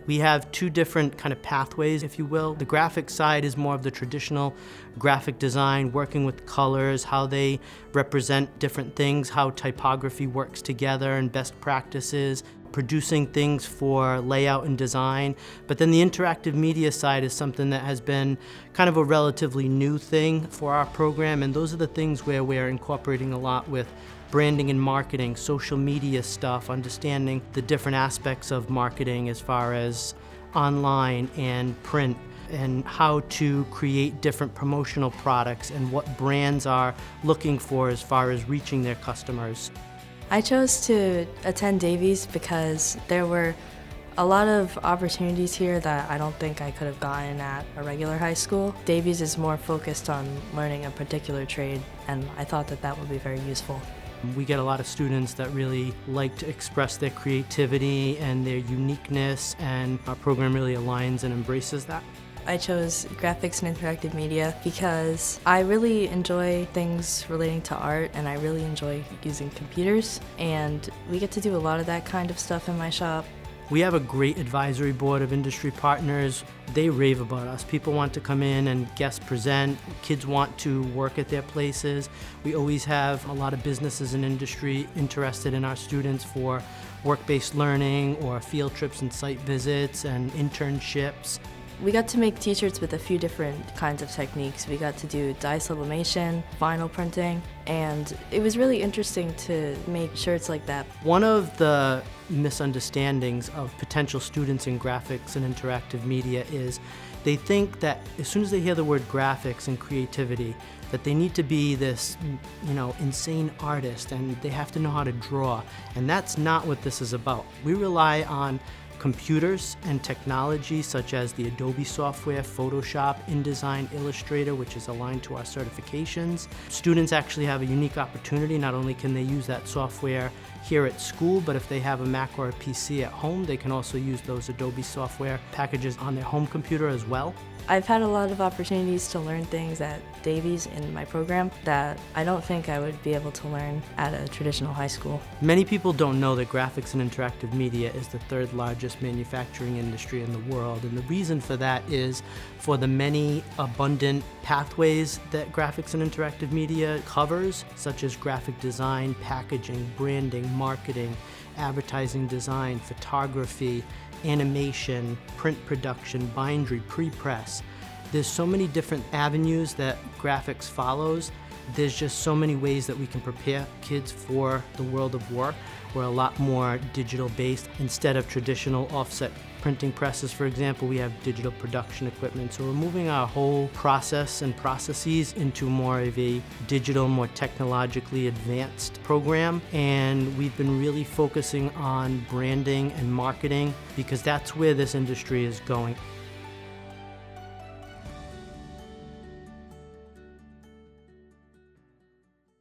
We have two different kind of pathways, if you will. The graphic side is more of the traditional graphic design, working with colors, how they represent different things, how typography works together and best practices, producing things for layout and design. But then the interactive media side is something that has been kind of a relatively new thing for our program, and those are the things where we're incorporating a lot with branding and marketing, social media stuff, understanding the different aspects of marketing as far as online and print, and how to create different promotional products and what brands are looking for as far as reaching their customers. I chose to attend Davies because there were a lot of opportunities here that I don't think I could have gotten at a regular high school. Davies is more focused on learning a particular trade, and I thought that that would be very useful. We get a lot of students that really like to express their creativity and their uniqueness, and our program really aligns and embraces that. I chose graphics and interactive media because I really enjoy things relating to art, and I really enjoy using computers, and we get to do a lot of that kind of stuff in my shop. We have a great advisory board of industry partners. They rave about us. People want to come in and guest present. Kids want to work at their places. We always have a lot of businesses and industry interested in our students for work-based learning or field trips and site visits and internships. We got to make t-shirts with a few different kinds of techniques. We got to do dye sublimation, vinyl printing, and it was really interesting to make shirts like that. One of the misunderstandings of potential students in graphics and interactive media is they think that as soon as they hear the word graphics and creativity, that they need to be this, insane artist and they have to know how to draw. And that's not what this is about. We rely on computers and technology such as the Adobe software, Photoshop, InDesign, Illustrator, which is aligned to our certifications. Students actually have a unique opportunity. Not only can they use that software here at school, but if they have a Mac or a PC at home, they can also use those Adobe software packages on their home computer as well. I've had a lot of opportunities to learn things at Davies in my program that I don't think I would be able to learn at a traditional high school. Many people don't know that graphics and interactive media is the third largest manufacturing industry in the world, and the reason for that is for the many abundant pathways that graphics and interactive media covers, such as graphic design, packaging, branding, marketing, advertising design, photography, animation, print production, bindery, pre-press. There's so many different avenues that graphics follows. There's just so many ways that we can prepare kids for the world of work. We're a lot more digital based. Instead of traditional offset printing presses, for example, we have digital production equipment. So we're moving our whole process and processes into more of a digital, more technologically advanced program. And we've been really focusing on branding and marketing because that's where this industry is going.